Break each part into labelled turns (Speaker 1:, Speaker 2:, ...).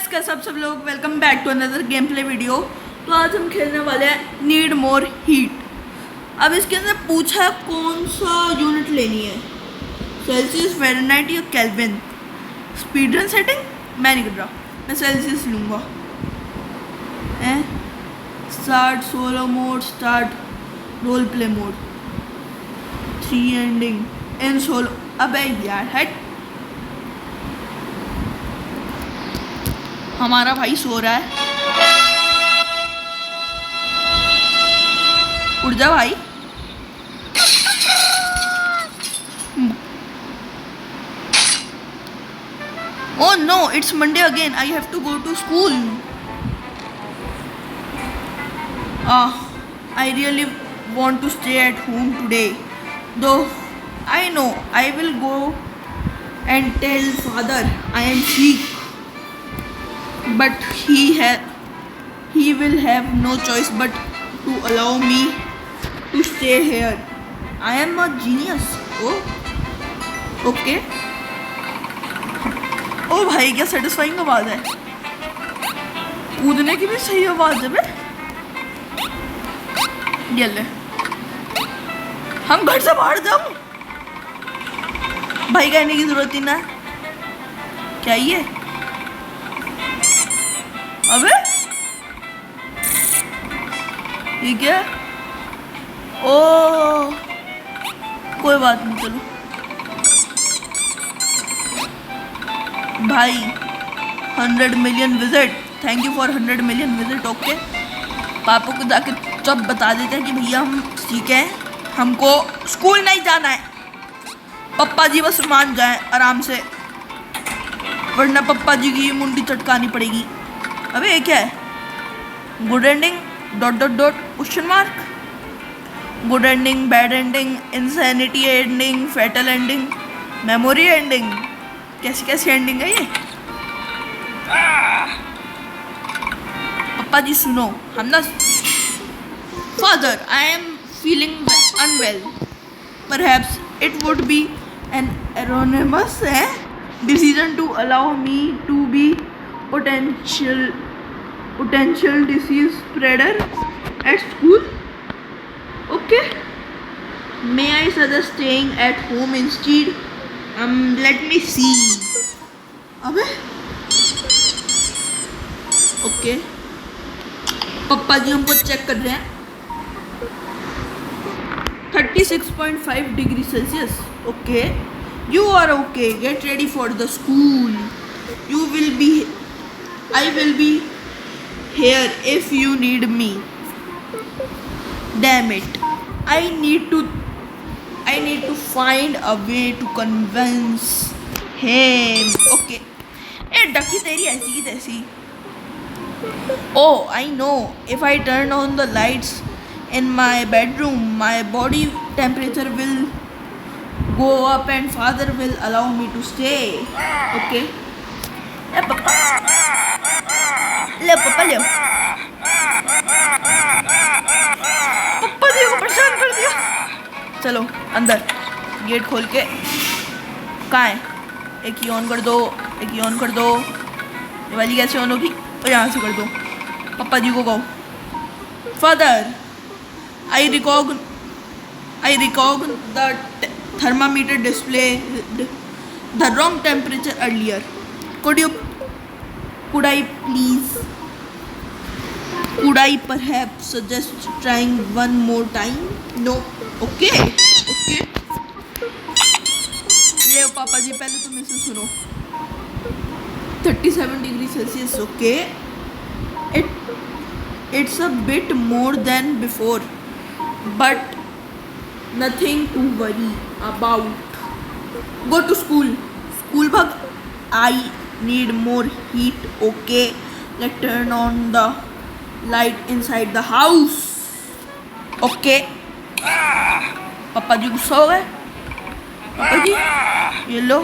Speaker 1: Guys, कैसे आप सब लोग। Welcome back to another game play video. तो आज हम खेलने वाले हैं नीड मोर हीट। अब इसके अंदर पूछा है कौन सा यूनिट लेनी है, सेल्सियस, फ़ारेनहाइट या केल्विन। स्पीड रन सेटिंग मैं नहीं कर रहा, मैं सेल्सियस लूँगा। Start solo mode, start role play mode, 3 ending in solo. अबे यार हट, हमारा भाई सो रहा है। उठ जा भाई। Oh no, it's Monday again. I have to go to school. I really want to stay at home today. Though I know I will go and tell father I am sick. But he will have no choice but to allow me to stay here. I am a genius. Oh, okay. ओ भाई, क्या satisfying आवाज है। कूदने की भी सही आवाज है बे। ये ले, हम घर से बाहर जाओ। भाई कहने की जरूरत ही ना। क्या ये? अबे ठीक है। ओ कोई बात नहीं, चलो भाई। 100 million visit, thank you for 100 million visit. Okay, पापा को जाके सब बता देते हैं कि भैया हम ठीक हैं, हमको स्कूल नहीं जाना है। पप्पा जी बस मान जाएं आराम से, वरना पप्पा जी की मुंडी चटकानी पड़ेगी। अबे ये क्या है? Good ending dot dot dot question mark. Good ending, bad ending, insanity ending, fatal ending, memory ending. कैसी कैसी एंडिंग है ये? पप्पा जी सुनो, हम ना father, I am feeling unwell. Perhaps it would be an erroneous decision to allow me to be potential disease spreader at school. Okay, may I suggest staying at home instead? Let me see. अबे okay, पप्पा जी हमको check कर रहे हैं। 36.5 degree Celsius. Okay, you are okay. Get ready for the school. I will be here if you need me. Damn it. I need to find a way to convince him. Okay. डकी तेरी ऐसी की तैसी। Oh, I know. If I turn on the lights in my bedroom, my body temperature will go up and father will allow me to stay. Okay. ले पापा, ले पापा, ले। पप्पा जी को परेशान कर दिया। चलो अंदर, गेट खोल के। कहाँ है? एक ही ऑन कर दो, एक ही ऑन कर दो। ये वाली कैसे ऑन होगी? और यहाँ से कर दो। पप्पा जी को कहो, father, I recognize the thermometer display the wrong temperature earlier. Could I perhaps suggest trying one more time? No. Okay. ले पापा जी, पहले तुम इसे सुनो। 37 degree Celsius. Okay, it's a bit more than before, but nothing to worry about. Go to school. School bug. I need more heat. Okay, let's turn on the light inside the house. Okay. पापा जी गुस्सा हो गए। पापा जी, ये लो,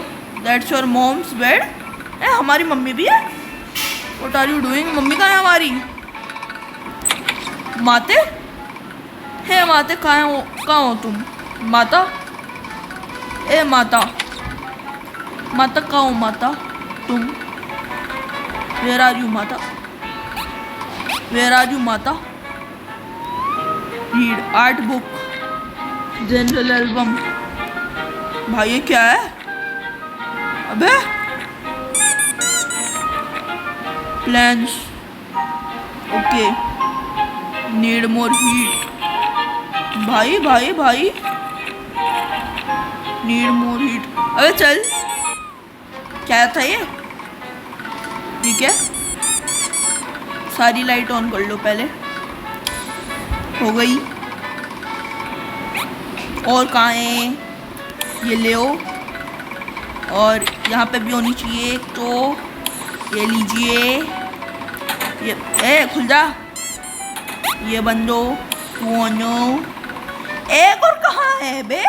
Speaker 1: that's your mom's bed. हमारी mummy भी है। What are you doing? Mummy कहाँ है हमारी? माते है, माते कहाँ हो तुम? माता, ए माता, माता कहाँ हो माता तुम? वेयर आर यू माता, वेयर आर यू माता? Read art book, general album. भाई ये क्या है? अबे plans, okay, need more heat. भाई भाई भाई, नीड मोर हीट। अबे चल, क्या था ये? ठीक है, सारी लाइट ऑन कर लो पहले। हो गई। और कहाँ है? ये ले ओ, और यहाँ पे भी होनी चाहिए। तो ये लीजिए, ये खुल जा, ये बंदो नो। एक और कहाँ है बे? ये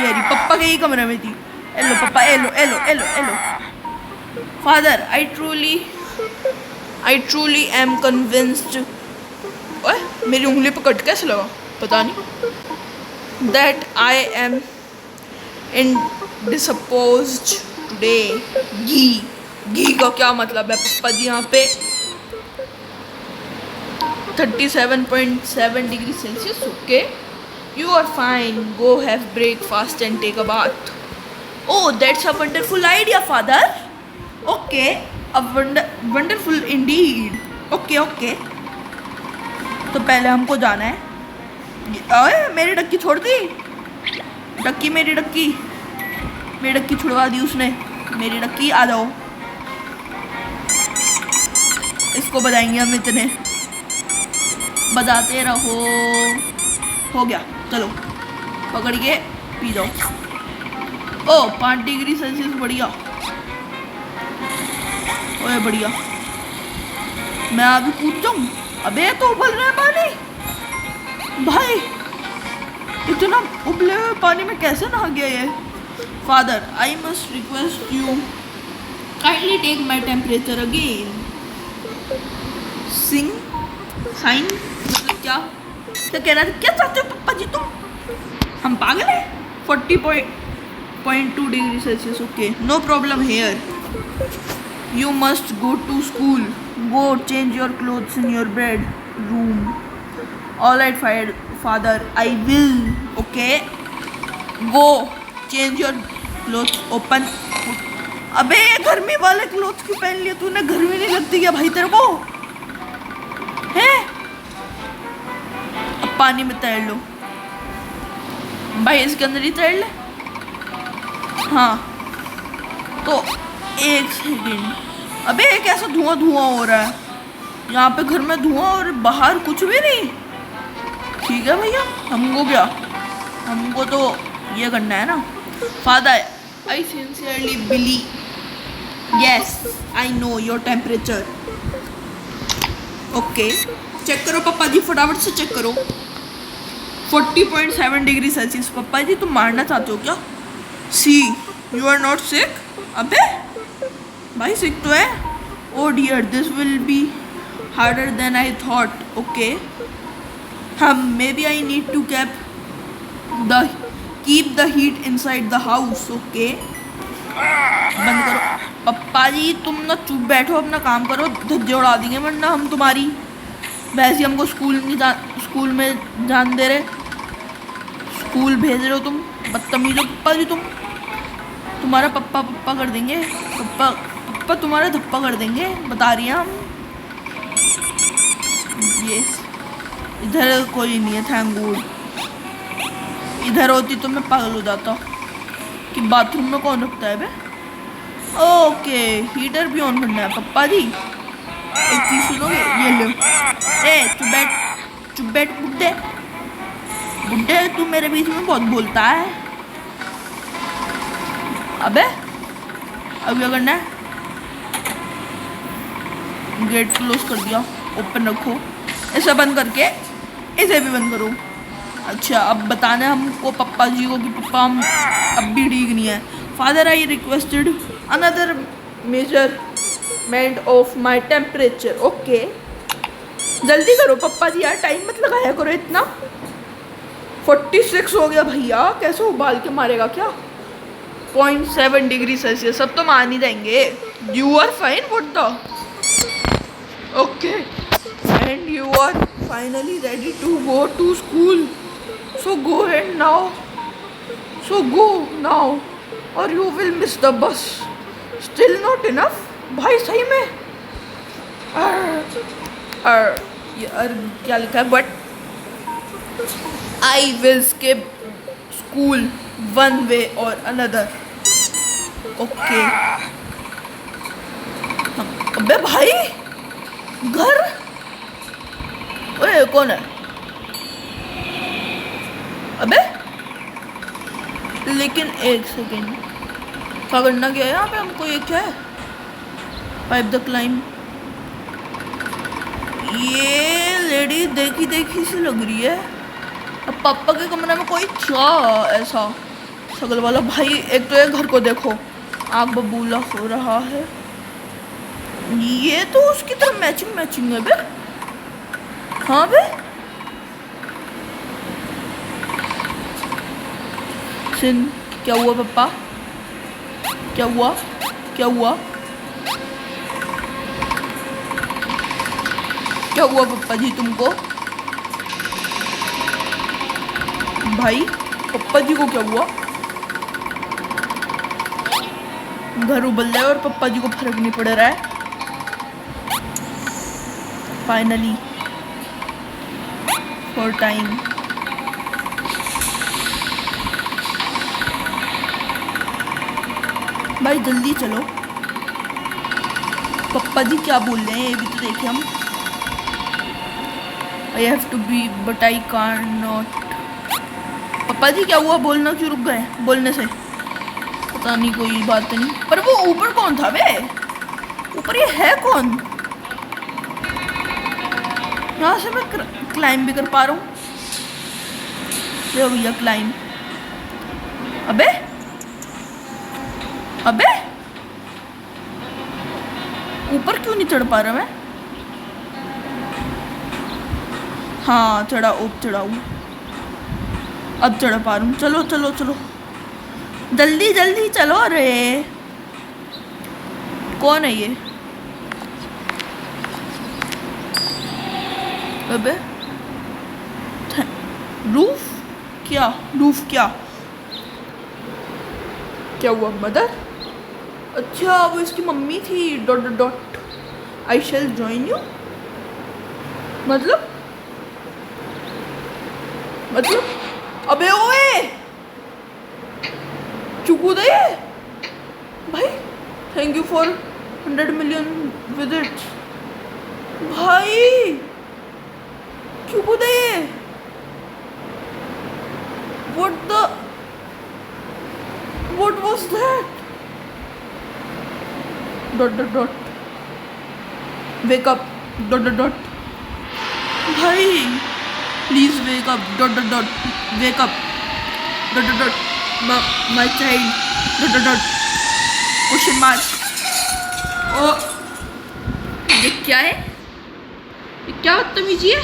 Speaker 1: रही, पप्पा के ही कमरे में थी। एलो पप्पा, hello hello hello hello. Father, I truly am convinced. ओए, मेरी उंगली पे कट कैसे लगा पता नहीं। That I am indisposed today। घी का क्या मतलब है पप्पा जी? यहाँ पे 37.7 degree Celsius. Okay, you are fine, go have breakfast and take a bath. Oh, that's a wonderful idea father. Okay, a wonderful indeed. Okay okay, तो पहले हमको जाना है। ओए, मेरी डक्की छोड़ दी। डक्की, मेरी डक्की छुड़वा दी उसने। मेरी डक्की, आ जाओ। इसको बजाएंगे हम, इतने बजाते रहो। हो गया, चलो पकड़ के पी जाओ। ओ, 5 डिग्री सेल्सियस, बढ़िया। ओए बढ़िया, मैं अभी कूद जाऊँ। अबे तो उबल रहा है पानी भाई, इतना उबले हुए पानी में कैसे नहा गया ये? Father, I must request you kindly take my temperature again. Sign मतलब क्या कह रहा था? क्या चाहते हो पप्पा जी तुम? हम पागल हैं? 40.2 degree Celsius. Okay, no problem here. You must go to school, go change your clothes in your bedroom. All right father, I will. Okay, go change your clothes, open. अबे गर्मी वाले क्लोथ्स क्यों पहन लिए तूने? गर्मी नहीं लगती क्या भाई तेरे को? है, अब पानी में तैर लो भाई, इसके अंदर ही तैर ले। हाँ, तो एक सेकेंड। अबे कैसा धुआं हो रहा है यहाँ पे? घर में धुआं और बाहर कुछ भी नहीं। ठीक है भैया, हमको तो ये करना है ना। Father, I sincerely believe, yes I know your temperature. Okay, check करो पप्पा जी, फटाफट से चेक करो। 40.7 डिग्री सेल्सियस। पप्पा जी तुम मारना चाहते हो क्या? See, you are not sick. अबे भाई सिक तो है। Oh dear, this will be harder than I thought. Okay, maybe I need to keep the heat inside the house. Okay, बंद करो। पप्पा जी तुम ना चुप बैठो, अपना काम करो, धज्जे उड़ा देंगे वरना हम तुम्हारी। वैसे हमको स्कूल में जान दे रहे, स्कूल भेज रहे हो तुम। बदतमीज हो पप्पा जी तुम। तुम्हारा पप्पा कर देंगे। पप्पा तुम्हारा धप्पा कर देंगे, बता रही हैं हम। यस, इधर कोई नहीं है, थैंक गॉड। इधर होती तो मैं पागल हो जाता कि बाथरूम में कौन रखता है बे। ओके, हीटर भी ऑन करना है पप्पा जी। एक चीज सुनोगे? ये लो। ए चुप बैठ बुड्ढे, तू मेरे बीच में बहुत बोलता है। अबे अब क्या करना है? गेट क्लोज कर दिया, ओपन रखो। इसे बंद करके इसे भी बंद करो। अच्छा, अब बताना है हमको पप्पा जी को कि पप्पा हम अब भी ठीक नहीं है। Father, I requested another measurement of my temperature. Okay, जल्दी करो पप्पा जी यार, टाइम मत लगाया करो इतना। 46 हो गया भैया, कैसे उबाल के मारेगा क्या? 0.7 डिग्री सेल्सियस। अब तो मान ही जाएंगे। You are fine, what the Okay, and you are finally ready to go to school. So go ahead now. So go now, or you will miss the bus. Still not enough? भाई सही में यार क्या लिखा है? But I will skip school one way or another. Okay. अबे भाई घर, ओए कौन है? अबे लेकिन एक सेकेंड, क्या करना क्या है यहाँ पे हमको? ये क्या है? Pipe the climb. ये लेडी देखी देखी सी लग रही है। अब पापा के कमरे में कोई था ऐसा शक्ल वाला? भाई एक तो ये घर को देखो, आँख बबूला हो रहा है। ये तो उसकी तरह मैचिंग मैचिंग है बे। हाँ बे, सिन क्या हुआ पापा? क्या हुआ? क्या हुआ? क्या हुआ पापा जी तुमको? भाई पापा जी को क्या हुआ? घर उबल रहा है और पापा जी को फर्क नहीं पड़ रहा है। Finally for time. भाई जल्दी चलो, पापा जी क्या बोल रहे हैं ये भी तो देखें हम। I have to be but I can't not. पापा जी क्या हुआ? बोलना क्यों रुक गए? बोलने से पता नहीं, कोई बात नहीं। पर वो ऊपर कौन था बे? ऊपर ये है कौन? यहाँ से मैं क्लाइंब भी कर पा रहा हूँ। भैया क्लाइंब। अबे अबे ऊपर क्यों नहीं चढ़ पा रहा मैं? हाँ चढ़ा, चढ़ाऊ, अब चढ़ पा रहा हूँ। चलो चलो चलो, जल्दी जल्दी चलो। अरे कौन है ये? अबे रूफ क्या? रूफ क्या? क्या हुआ मदर? अच्छा वो इसकी मम्मी थी। Dot dot dot I shall join you. मतलब अबे ओए चुकू दे भाई। Thank you for 100 million visits. भाई चुकू दे। What was that? Dot dot dot. Wake up. Dot dot dot. भाई please wake up. Dot dot dot. Wake up. Dot dot dot. My child. Dot dot dot. Question mark. ओ ये क्या है? ये क्या बदतमीजी है?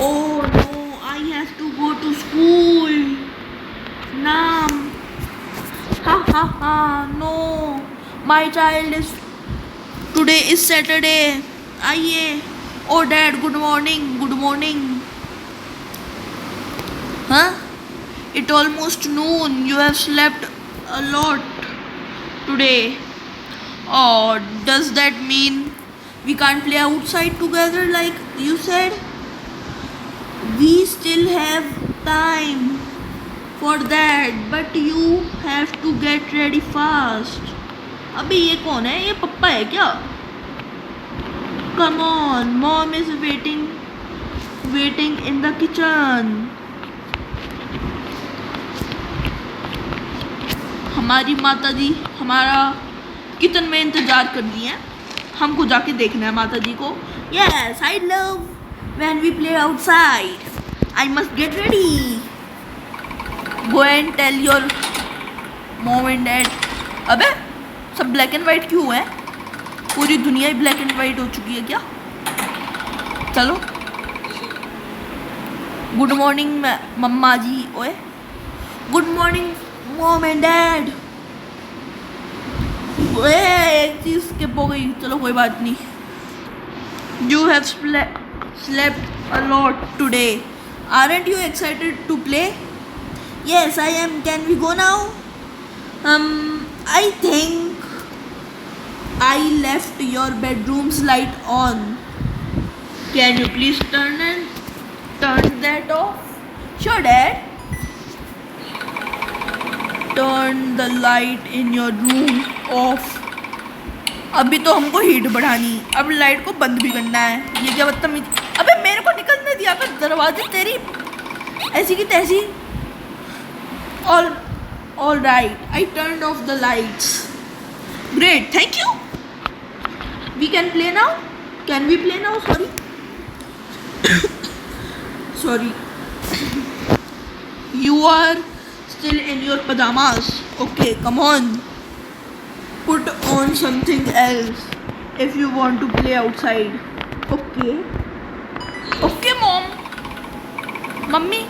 Speaker 1: Oh no, I have to go to school. Nam. Ha ha ha, no. My child is... Today is Saturday. आइए. Oh dad, good morning. Good morning. Huh? It almost noon. You have slept a lot today. Oh, does that mean we can't play outside together like you said? We still have time for that, but you have to get ready fast. अबे ये कौन है? ये पप्पा है क्या? Come on, mom is waiting in the kitchen. हमारी माता जी हमारा किचन में इंतजार कर रही हैं। हमको जाके देखना है माता जी को। Yes, I love when we play outside. I must get ready. Go and tell your mom and dad. अबे सब ब्लैक एंड वाइट क्यों है? पूरी दुनिया ही ब्लैक एंड वाइट हो चुकी है क्या? चलो। गुड मॉर्निंग मम्मा जी। ओए good morning mom and dad. ओए स्किप हो गई, चलो कोई बात नहीं. You have slept a lot today. Aren't you excited to play? Yes, I am. Can we go now? I think I left your bedroom's light on. Can you please turn that off? Sure, Dad. Turn the light in your room off. अभी तो हमको heat बढ़ानी, अब light को बंद भी करना है. ये क्या बदतमीज. अबे मेरे को निकलने दिया कर दरवाजे, तेरी ऐसी की तैसी. All right, I turned off the lights. Great, thank you. We can play now. Can we play now? Sorry. You are still in your pajamas. Okay, come on. Put on something else if you want to play outside. Okay. Okay, mom. Mummy,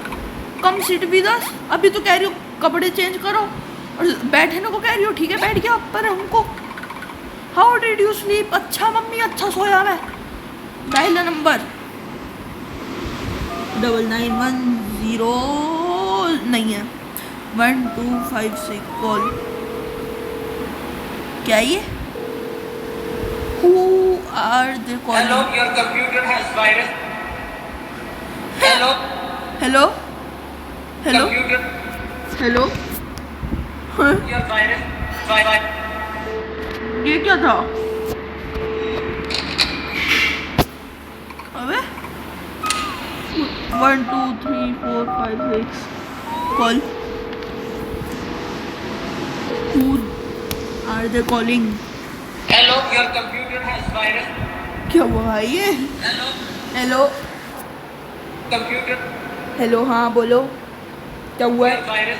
Speaker 1: come sit with us. अभी तो कह रही हो कपड़े change करो और बैठने को कह रही हो. ठीक है, बैठ गया पर हमको. How did you sleep? अच्छा मम्मी, अच्छा सोया मैं. डायल नंबर 9910 नहीं है 1256 कॉल. क्या ये? Who are they calling?
Speaker 2: Hello, your computer has virus. Hello.
Speaker 1: Hello. Hello.
Speaker 2: Computer.
Speaker 1: Hello. हाँ,
Speaker 2: Your virus.
Speaker 1: ये क्या था? अबे 1 2 3 4 5 6 call. Who are they calling?
Speaker 2: Hello, your computer has virus.
Speaker 1: क्या हुआ भाई ये?
Speaker 2: Hello.
Speaker 1: हेलो.
Speaker 2: Computer.
Speaker 1: हेलो, हाँ बोलो. क्या हुआ
Speaker 2: Your
Speaker 1: है?
Speaker 2: virus.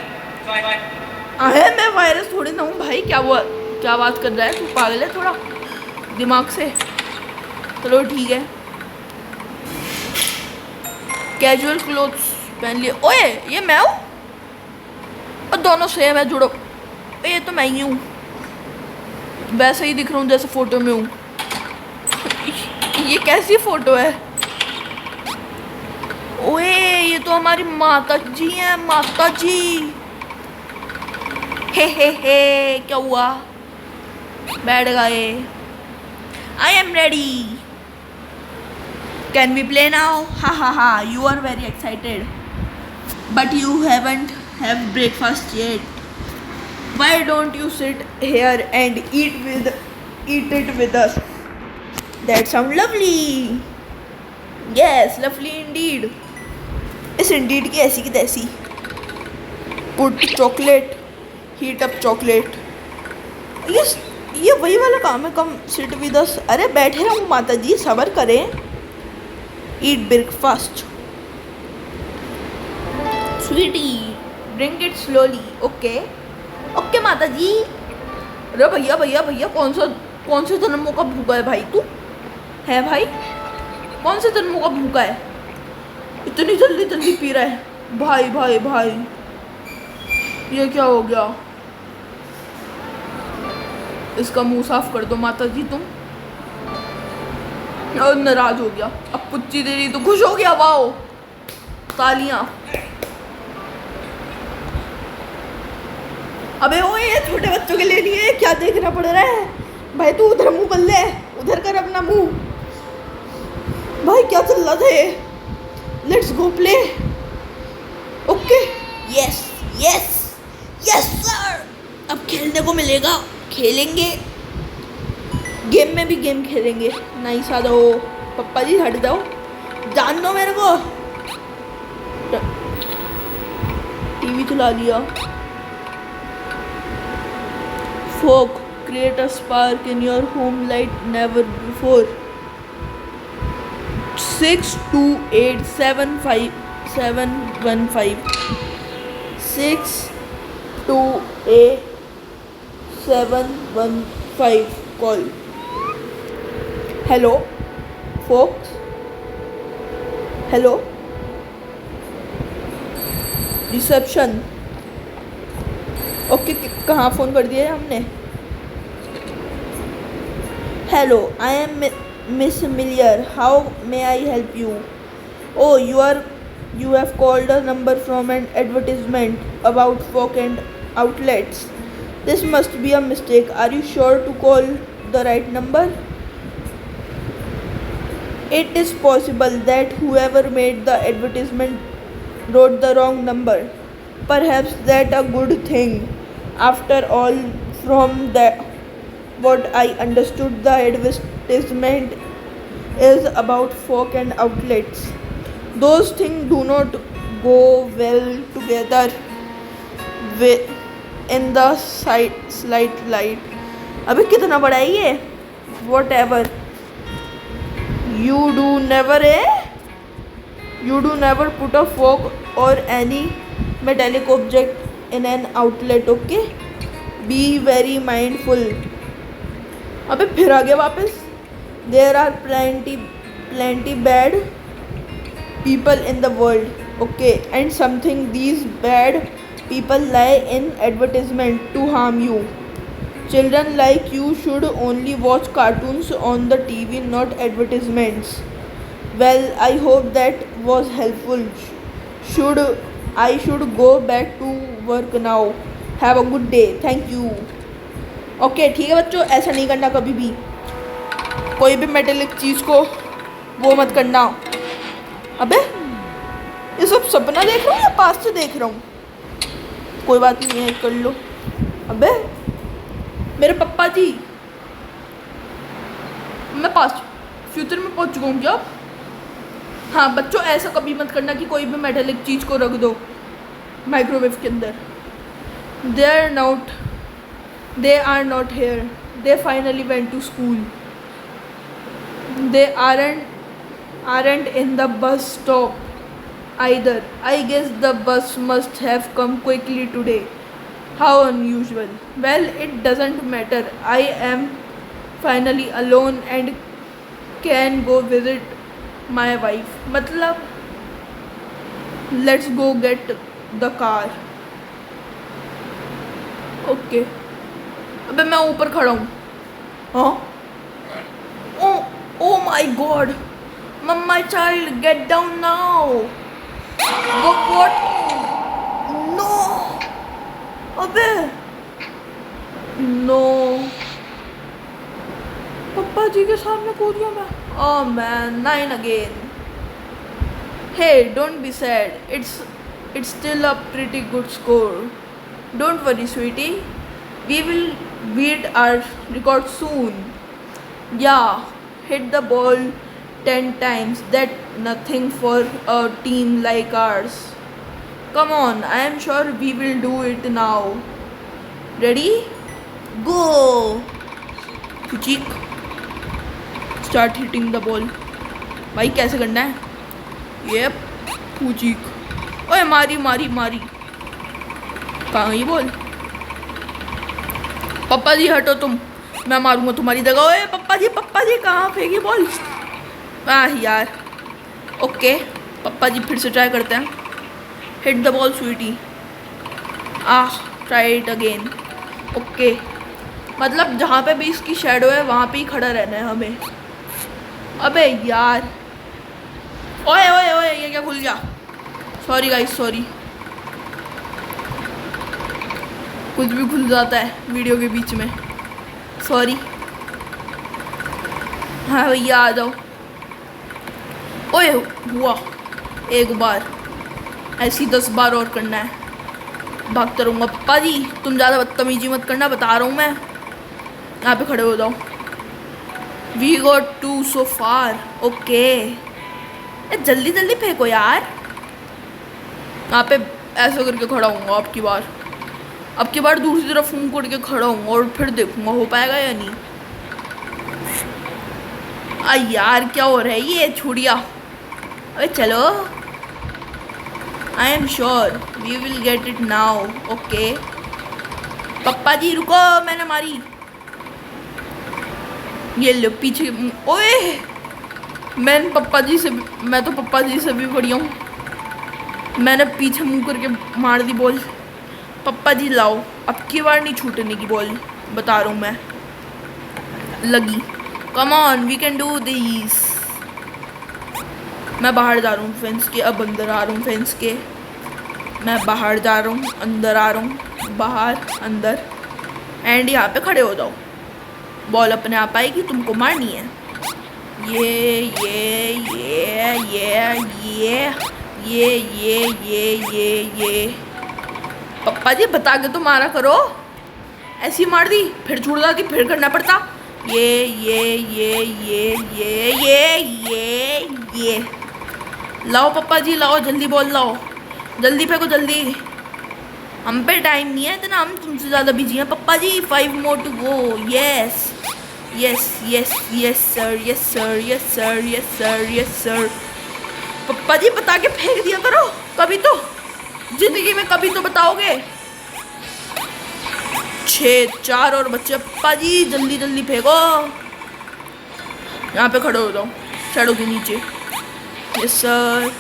Speaker 1: अरे मैं वायरस थोड़ी ना हूँ भाई. क्या हुआ? क्या बात कर रहा है तू? पागल है थोड़ा दिमाग से. चलो ठीक है. कैजुअल क्लोथ्स पहन लिए. ओए ये मैं हूँ और दोनों सेम है. जुड़ो. ये तो मैं ही हूँ, वैसे ही दिख रहा हूँ जैसे फोटो में हूँ. ये कैसी फोटो है? ओए ये तो हमारी माता जी हैं. माता जी. हे क्या हुआ? बैठ गए. I am ready. Can we play now? हा you are very excited but you haven't have breakfast yet. Why don't you sit here and eat it with us? That sounds lovely. Yes, lovely indeed. इस indeed की ऐसी की तैसी. Put chocolate, heat up chocolate. ये वही वाला काम है. कम sit with us. अरे बैठे रहूँ माता जी, सब्र करें. Eat breakfast. Sweetie, drink it slowly. Okay. Okay माता जी. अरे भैया कौन से जन्मों का भूखा है भाई तू? है भाई, कौन से जन्मों का भूखा है? इतनी जल्दी पी रहा है भाई. ये क्या हो गया? इसका मुंह साफ कर दो माता जी तुम. और नाराज हो गया. अब पुच्ची दे रही तो खुश हो गया. वाओ, तालियां. अबे ओ ये छोटे बच्चों के लिए नहीं है. क्या देखना पड़ रहा है भाई? तू उधर मुंह कर ले, उधर कर अपना मुंह. भाई क्या चल रहा था ये? Let's go play. Okay. Yes sir. अब खेलने को मिलेगा. खेलेंगे, गेम में भी गेम खेलेंगे. नहीं सादा हो. पप्पा जी हट जाओ, जान दो मेरे को. टीवी चला लिया. Fog, create a spark in your home like never before. 62875 62875 call. Hello folks. Hello reception. Okay, कहाँ फ़ोन कर दिया है हमने? Hello, I am Miss Miller. How may I help you? Oh, you have called a number from an advertisement about folk and outlets. This must be a mistake. Are you sure to call the right number? It is possible that whoever made the advertisement wrote the wrong number. Perhaps that a good thing. After all, from that what I understood, the advertisement is about folk and outlets. Those things do not go well together with in the slight light. अबे कितना बड़ा है ये? Whatever. You do never put a fork or any metallic object in an outlet, okay? Be very mindful. अबे फिर आ गया वापस. There are plenty bad people in the world, okay? And something these bad people lie in advertisement to harm you. Children like you should only watch cartoons on the TV, not advertisements. Well, I hope that was helpful. I should go back to work now. Have a good day. Thank you. Okay ठीक है बच्चों, ऐसा नहीं करना कभी भी. कोई भी मेटेलिक चीज़ को वो मत करना. अबे ये सब सपना देख रहा हूँ या पास से देख रहा हूँ? कोई बात नहीं है, कर लो. अबे मेरे पप्पा जी, मैं पास फ्यूचर में पहुँच चुका हूँ क्या? हाँ बच्चों, ऐसा कभी मत करना कि कोई भी मेटेलिक चीज़ को रख दो माइक्रोवेव के अंदर. They are not here. They finally went to school. They aren't in the bus stop either. I guess the bus must have come quickly today. How unusual. Well, it doesn't matter. I am finally alone and can go visit my wife. मतलब let's go get the car. Okay. अबे मैं ऊपर खड़ा हूँ. हाँ? Oh my God. My child, get down now. What? No. अबे no. पप्पा जी के सामने कूद गया मैं. Oh man, 9 again. Hey, don't be sad. It's still a pretty good score. Don't worry, sweetie. We will beat our record soon. Yeah, hit the ball 10 times. That's nothing for a team like ours. Come on, I am sure we will do it now. Ready? Go! Fuchik, start hitting the ball. भाई कैसे करना है? Yep, Fuchik. ओए मारी. कहाँ गई ball? पप्पा जी हटो तुम, मैं मारूंगा तुम्हारी जगह. ओए पप्पा जी कहाँ फेंकी बॉल? यार. ओके पप्पा जी फिर से ट्राई करते हैं. Hit the ball sweetie. Try it again. Okay मतलब जहाँ पे भी इसकी शेडो है वहाँ पे ही खड़ा रहना है हमें. अबे यार. ओए ये क्या खुल गया? Sorry guys, sorry. कुछ भी खुल जाता है वीडियो के बीच में. सॉरी. हाँ भैया आ जाओ. ओए हुआ एक बार, ऐसी 10 बार और करना है. भागता रहूँगा. पप्पा जी तुम ज़्यादा बदतमीजी मत करना, बता रहा हूँ मैं. यहाँ पे खड़े हो जाओ. We got 2 so far. Okay जल्दी फेंको यार. यहाँ पे ऐसा करके खड़ा हूँगा अब की बार दूसरी तरफ फूंक कर के खड़ा हूँ और फिर देखूंगा हो पाएगा या नहीं. यार क्या हो रहा है ये? छुड़िया. अरे चलो. I am sure we will get it now. Okay पप्पा जी रुको, मैंने मारी. ये लो पीछे. ओए मैं तो पप्पा जी से भी बढ़िया हूँ. मैंने पीछे मुंह करके मार दी बॉल. पप्पा जी लाओ, अब की बार नहीं छूटने की बॉल, बता रहा हूँ मैं. लगी. Come on, we can do this. मैं बाहर जा रहा हूँ फेंस के, अब अंदर आ रहा हूँ फेंस के। मैं बाहर जा रहा हूँ, अंदर आ रहा हूँ, बाहर अंदर। एंड यहाँ पे खड़े हो जाओ, बॉल अपने आप आएगी, तुमको मारनी है। ये पप्पा जी बता के तो मारा करो, ऐसी मार दी फिर छूट जाती, फिर करना पड़ता। ये लाओ पप्पा जी, लाओ जल्दी बॉल लाओ, जल्दी फेंको जल्दी। हम पे टाइम नहीं है इतना, हम तुमसे ज़्यादा बिजी हैं पप्पा जी। 5 more to go। Yes yes yes yes sir, yes sir, yes sir, yes sir, yes sir. पप्पा जी बता के फेंक दिया करो कभी तो, जिंदगी में कभी तो बताओगे। 4 और बच्चे पप्पा जी, जल्दी जल्दी फेंको। यहाँ पे खड़े हो जाओ शैडो के नीचे। Yes sir,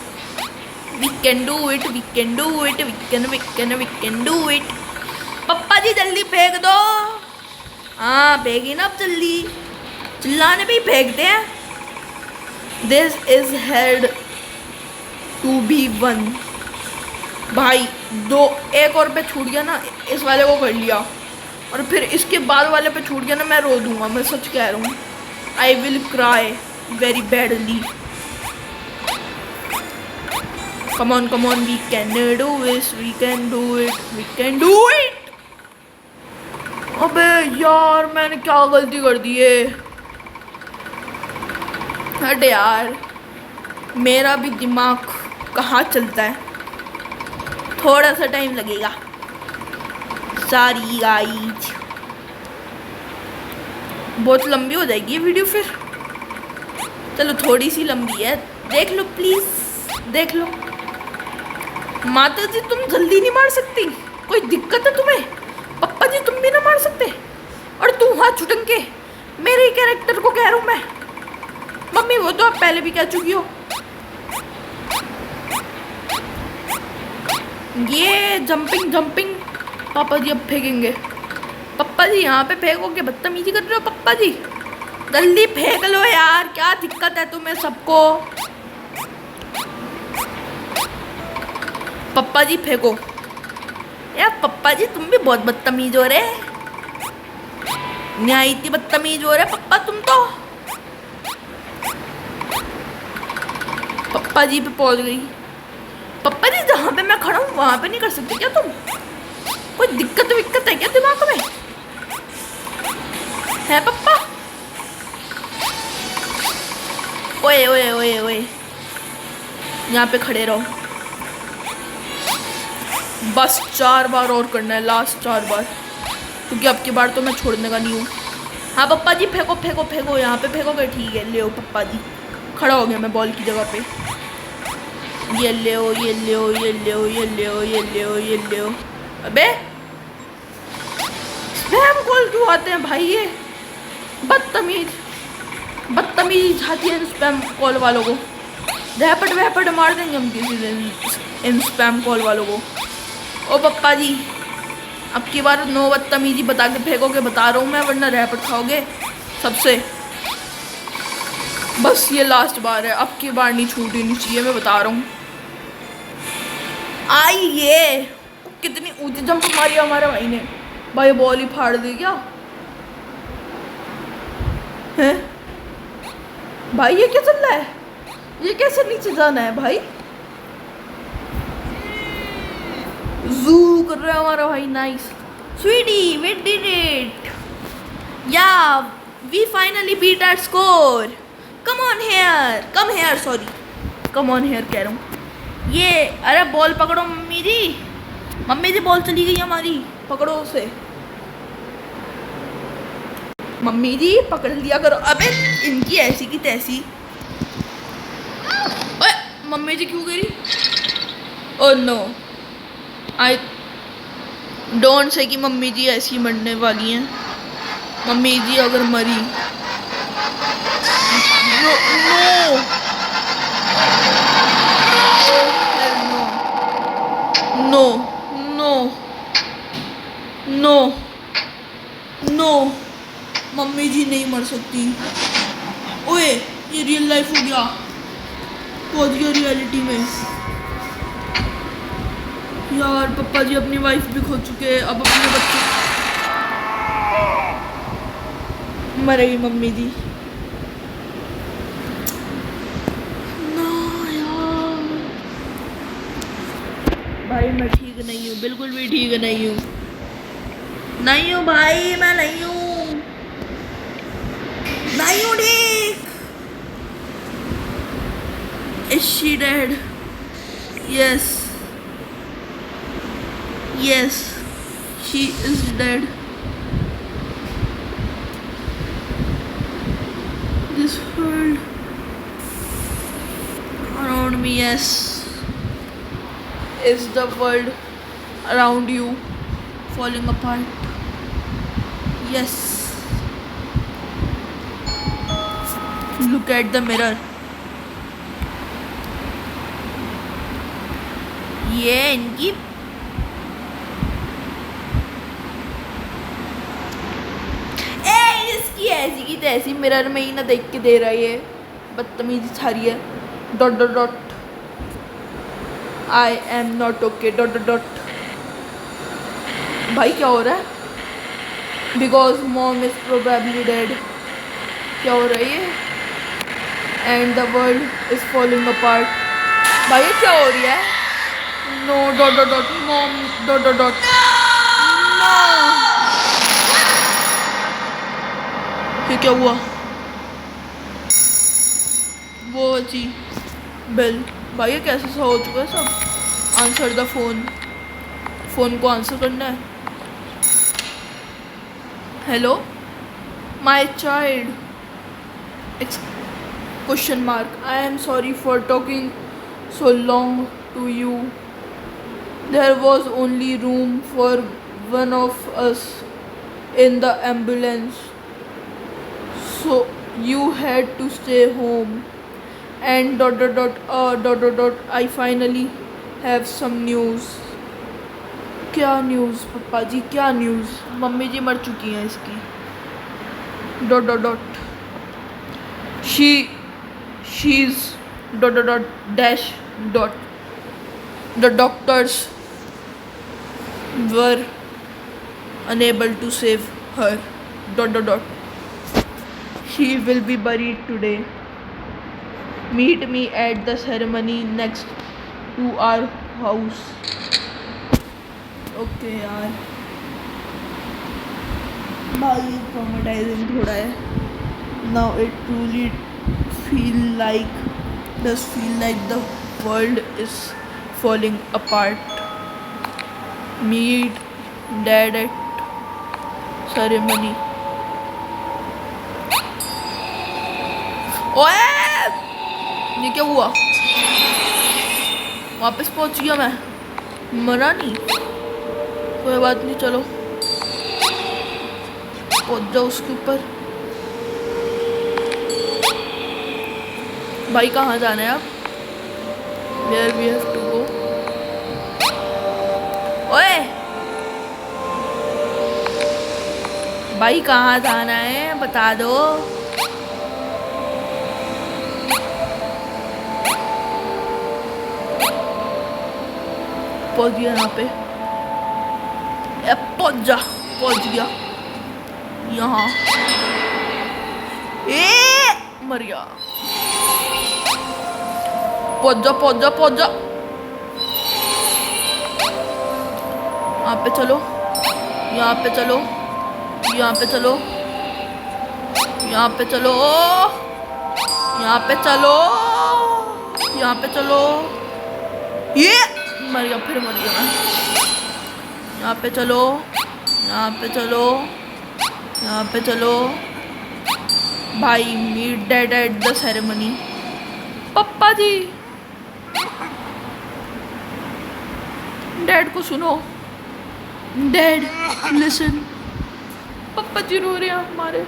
Speaker 1: we can do it, we can do it, we can do it. पप्पा जी जल्दी फेंक दो। हाँ फेंकी ना अब जल्दी, चिल्लाने पे ही फेंकते हैं। This is had to be 1। भाई 2 एक और पे छूट गया ना, इस वाले को कर लिया, और फिर इसके बाद वाले पे छूट गया ना, मैं रो दूंगा, मैं सच कह रहा हूँ। I will cry very badly. Come on, we can do this, we can do it, we can do it। अबे यार मैंने क्या गलती कर दी है। हट यार, मेरा भी दिमाग कहाँ चलता है, थोड़ा सा टाइम लगेगा। सारी गाइज बहुत लंबी हो जाएगी ये वीडियो फिर। चलो थोड़ी सी लंबी है, देख लो प्लीज, देख लो। माता जी तुम जल्दी नहीं मार सकती, कोई दिक्कत है तुम्हें? पप्पा जी तुम भी ना मार सकते? और तू हाथ छुटन के मेरे कैरेक्टर को कह रहा हूँ मैं। मम्मी वो तो आप पहले भी कह चुकी हो। ये जंपिंग जंपिंग पापा जी अब फेंकेंगे। पप्पा जी यहाँ पे फेंकोगे, बदतमीजी कर रहे हो पप्पा जी, जल्दी फेंक लो यार, क्या दिक्कत है तुम्हें सबको। पप्पा जी फेंको यार, पप्पा जी तुम भी बहुत बदतमीज हो रहे, न्याय इतनी बदतमीज हो रहे पप्पा तुम तो। पप्पा जी पे पहुंच गई। पप्पा जी जहाँ पे मैं खड़ा हूँ वहाँ पे नहीं कर सकते क्या तुम? कोई दिक्कत विक्कत है क्या दिमाग में है पप्पा? ओए ओए ओए ओए, यहाँ पे खड़े रहो। बस 4 बार और करना है, लास्ट 4 बार, क्योंकि अब की बार तो मैं छोड़ने का नहीं हूँ। हाँ पप्पा जी फेंको फेंको फेंको, यहाँ पे फेंकोगे, ठीक है। ले ओ पप्पा जी, खड़ा हो गया मैं बॉल की जगह पे। ये ले ओ, ये ले ओ, ये ले ओ, ये ले ओ, ये ले ओ, ये ले ओ। अबे स्पैम कॉल क्यों आते हैं भाई, ये बदतमीज बदतमीज आती है स्पैम कॉल वालों को। रैपट वैपट मार देंगे हम किसी दिन इन स्पैम कॉल वालों को। ओ पप्पा जी अब की बार नो बदतमीजी बता के फेंकोगे, बता रहा हूँ मैं, वरना रैपट खाओगे सबसे। बस ये लास्ट बार है, अब की बार नहीं छूटनी नहीं चाहिए, मैं बता रहा हूँ। आई ये कितनी ऊंची जंप मारी हमारे भाई ने, भाई बॉल ही फाड़ दी क्या है भाई? ये क्या चल रहा है, ये कैसे नीचे जाना है भाई? जू कर रहा है हमारा भाई। Nice sweetie, we did it, yeah we finally beat our score. Come on here, come here, sorry come on here कह रहा हूँ। ये अरे बॉल पकड़ो मम्मी जी, मम्मी जी बॉल चली गई हमारी, पकड़ो उसे। मम्मी जी पकड़ लिया करो। अबे इनकी ऐसी की तैसी। ओए मम्मी जी क्यों गिरी? Oh no, I don't say कि मम्मी जी ऐसी मरने वाली हैं। मम्मी जी अगर मरी, no no no no no, मम्मी जी नहीं मर सकती। ओए ये रियल लाइफ हो गया, पहुंच गया रियलिटी में। यार पापा जी अपनी वाइफ भी खो चुके हैं, अब अपने बच्चे मरेगी मम्मी दी ना यार। भाई मैं ठीक नहीं हूँ, बिल्कुल भी ठीक नहीं हूँ, नहीं हूँ भाई, मैं नहीं हूँ, नहीं हूँ ठीक। Is she dead? Yes. Yes, she is dead. This world around me, yes, is the world around you falling apart. Yes. Look at the mirror. ये इनकी इसकी ऐसी की तैसी मिरर में ही ना देख के दे रहा है, ये बदतमीजी छा रही है। Dot dot dot I am not okay dot dot dot. भाई क्या हो रहा है? Because mom is probably dead. क्या हो रहा है ये? And the world is falling apart. भाई ये क्या हो रही है? No dot dot dot mom dot dot dot. No ये क्या हुआ? वो जी बेल। भाई ये कैसे सा हो चुका है सब? Answer the phone. फोन को आंसर करना है। Hello my child question mark. I am sorry for talking so long to you. There was only room for one of us in the ambulance, so you had to stay home and dot dot dot dot dot dot I finally have some news। क्या news पापा जी, क्या news? Mummy जी मर चुकी हैं इसकी। Dot dot dot she's dot dot dot dash dot the doctors were unable to save her dot dot dot she will be buried today। meet me at the ceremony next to our house। Okay यार भाई traumatising थोड़ा है। now it truly feel like the world is falling apart। meet dad at ceremony। ओए ये क्या हुआ? वापस पहुंच गया मैं, मरा नहीं। कोई बात नहीं, चलो पहुंच जाओ उसके ऊपर। भाई कहाँ जाना है अब? Where we have to go? ओए भाई कहाँ जाना है बता दो। पहुंच गया यहाँ पे। पहुंच गया यहाँ। मर गया। पहुंच जा यहाँ पे चलो, यहाँ पे चलो, यहाँ पे चलो, यहाँ पे चलो, यहाँ पे चलो, यहाँ पे चलो। ये मर गया, फिर मर गया मैं। यहाँ पे चलो, यहाँ पे चलो, यहाँ पे चलो। भाई meet dad at the ceremony. पप्पा जी डैड को सुनो। Dad listen. पप्पा जी रो रहे हैं हमारे।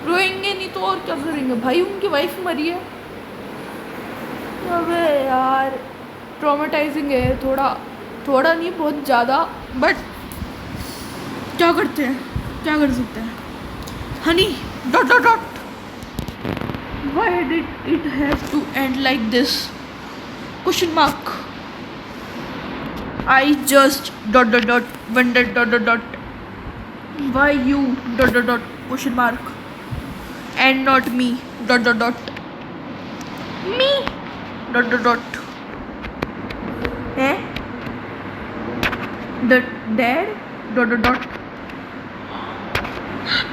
Speaker 1: रोएंगे नहीं तो और क्या करेंगे? भाई उनकी वाइफ मरी है। अबे यार ट्रॉमेटाइजिंग है थोड़ा नहीं बहुत ज़्यादा, बट क्या करते हैं, क्या कर सकते हैं। Honey dot dot dot Why did it have to end like this? Question mark. I just wondered why you question mark and not me me eh the dad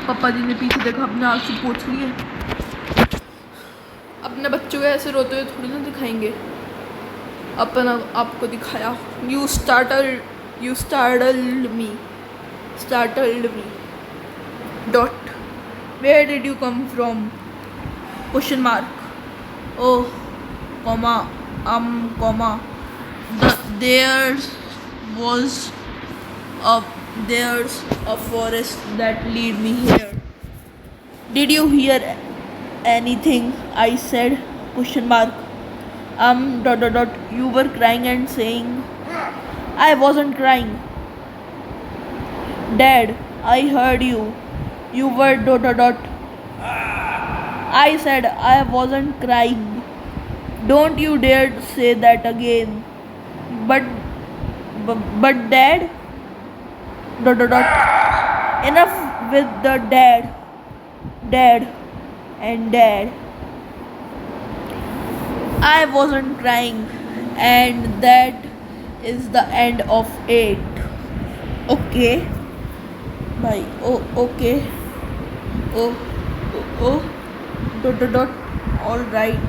Speaker 1: पापा जी ने पीछे देखा, अपने आंसू पोंछ लिए। अपने बच्चों को ऐसे रोते हुए थोड़ी ना दिखाएंगे, अपना आपको दिखाया। You startled me dot, where did you come from? Question mark. Oh, comma, comma, there's a forest that lead me here. Did you hear anything I said? Question mark. You were crying and saying. I wasn't crying. Dad, I heard you. You were I said I wasn't crying. Don't you dare say that again. But Dad. Enough with the dad and dad. I wasn't crying, and that is the end of it. Okay, bye. Oh, okay. Oh, all right.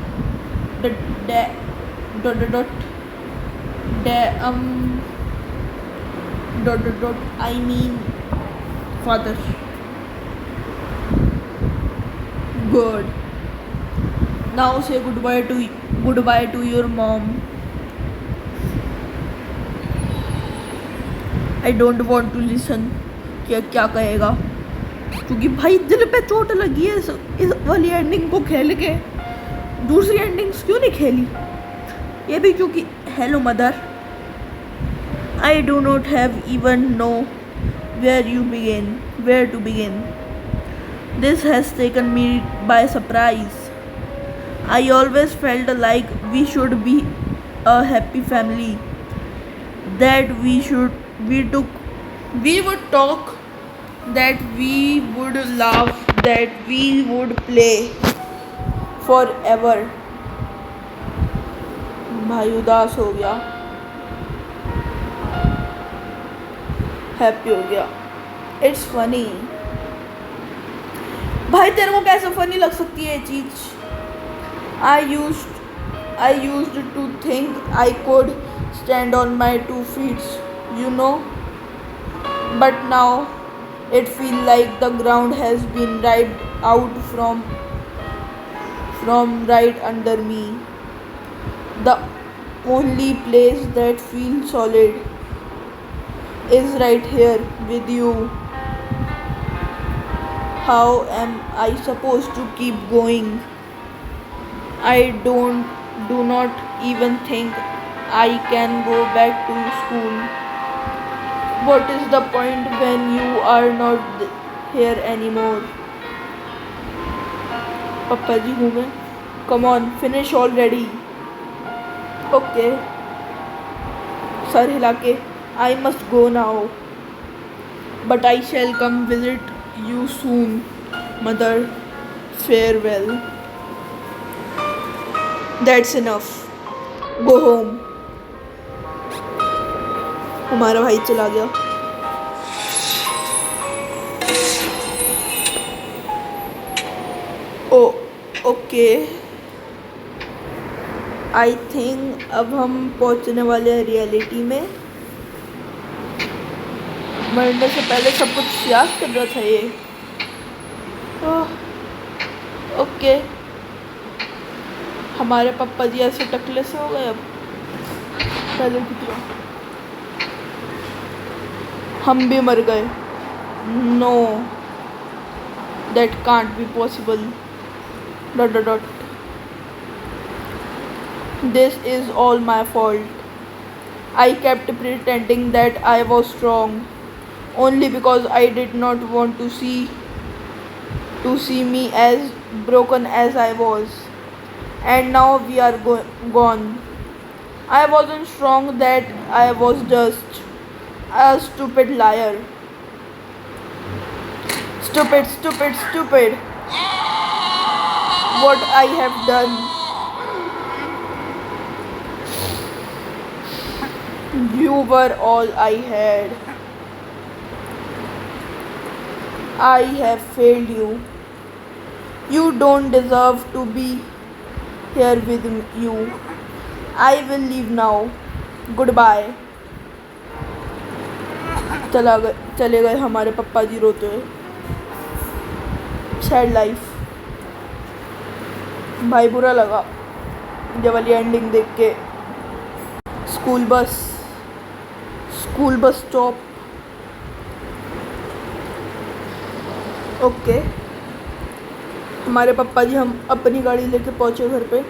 Speaker 1: I mean, father. Good. Now say goodbye to your mom. I don't want to listen. क्या कहेगा, क्योंकि भाई दिल पे चोट लगी है इस वाली एंडिंग को खेल के। दूसरी एंडिंग्स क्यों नहीं खेली? ये भी क्योंकि hello mother, I do not have even know where to begin. This has taken me by surprise. I always felt like we should be a happy family. That we would talk, that we would laugh, that we would play forever. भाई उदास हो गया, happy हो गया। It's funny. भाई तेरे को कैसे फनी लग सकती है ये चीज? I used to think I could stand on my 2 feet, you know, but now it feels like the ground has been ripped out from right under me. The only place that feels solid is right here with you. How am I supposed to keep going? I do not even think I can go back to school. What is the point when you are not here anymore? Papa ji हूँ मैं। Come on, finish already. Okay. Sir हिला के I must go now. But I shall come visit you soon, mother. Farewell. That's enough. Go home. हमारा भाई चला गया। Okay, I think अब हम पहुंचने वाले हैं रियलिटी में। मरने से पहले सब कुछ याद कर रहा था ये। ओके, हमारे पापा जी ऐसे टकले से हो गए अब, पहले की तरह। हम भी मर गए। No, that can't be possible. ... This is all my fault. I kept pretending that I was strong only because I did not want to see to see me as broken as I was. And now we are gone. I wasn't strong, that I was just a stupid liar. Stupid, stupid, stupid. What I have done. You were all I had. I have failed you. You don't deserve to be here with you. I will leave now. Goodbye. चले गए हमारे पप्पा जी रोते हुए. Sad life. भाई बुरा लगा ये वाली एंडिंग देख के. School bus stop. ओके. हमारे पापा जी हम अपनी गाड़ी लेके पहुंचे घर पे.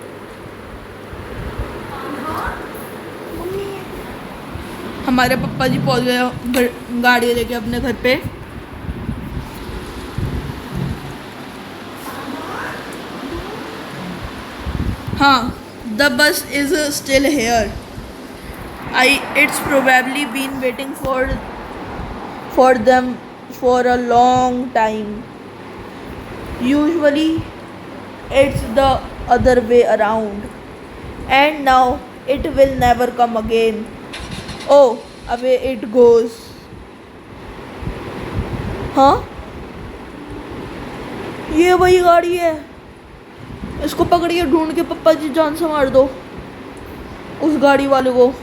Speaker 1: हमारे पापा जी पहुंच गए गाड़ी लेके अपने घर पे. हाँ, the bus is still here. It's probably been waiting for them for a long time. Usually it's the other way around, and now it will never come again. Oh, away it goes. हाँ, ये वही गाड़ी है. इसको पकड़िए, ढूंढ के पप्पा जी जान से मार दो उस गाड़ी वाले को.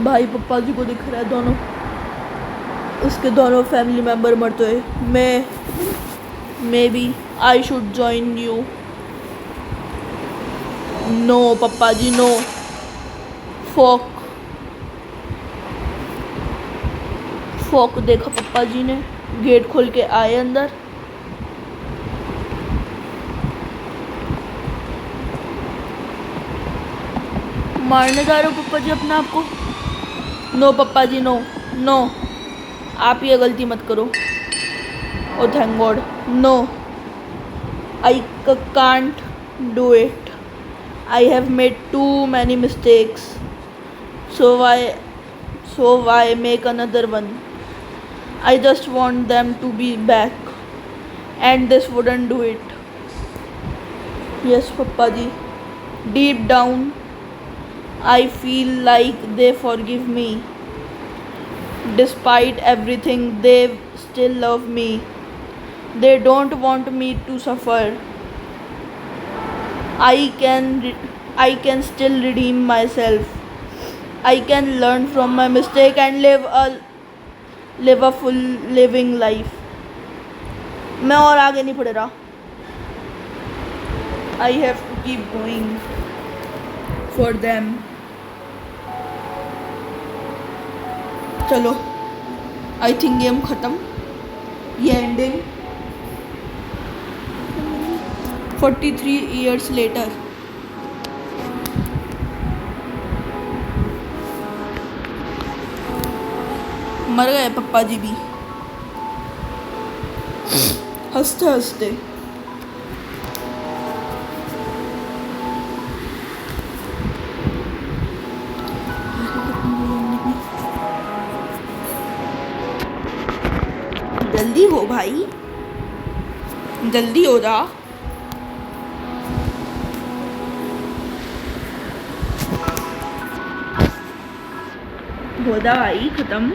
Speaker 1: भाई पप्पा जी को दिख रहा है दोनों, उसके दोनों फैमिली मेम्बर मरते हुए. Maybe I should join you. No पप्पा जी नो. फोक देखा पप्पा जी ने. गेट खोल के आए अंदर. मारने जा रहे हो पप्पा जी अपने आप को. नो पप्पा जी नो नो. आप ये गलती मत करो. Oh thank God. No, I can't do it. I have made too many mistakes. So why make another one. I just want them to be back, and this wouldn't do it. Yes पप्पा जी. Deep down I feel like they forgive me. Despite everything, they still love me. They don't want me to suffer. I can still redeem myself. I can learn from my mistake and live a full living life. मैं और आगे नहीं पढ़ रहा. I have to keep going for them. चलो, आई think game ख़त्म. ये ending 43 years later. मर गए पप्पा जी भी हंसते हंसते. जल्दी हो भाई, जल्दी हो जा. हो जा भाई. खत्म.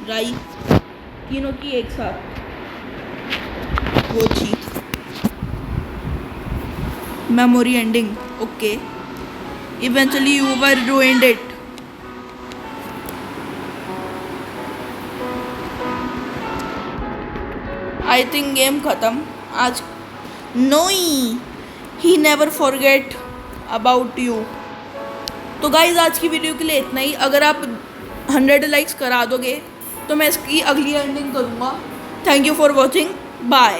Speaker 1: राई तीनों की एक साथ. वो चीज memory ending. Okay. Eventually you were ruined it. I think game ख़त्म आज. No, he never forget about you. तो गाइज आज की वीडियो के लिए इतना ही. अगर आप 100 लाइक्स करा दोगे तो मैं इसकी अगली एंडिंग करूँगा. Thank you for watching. Bye.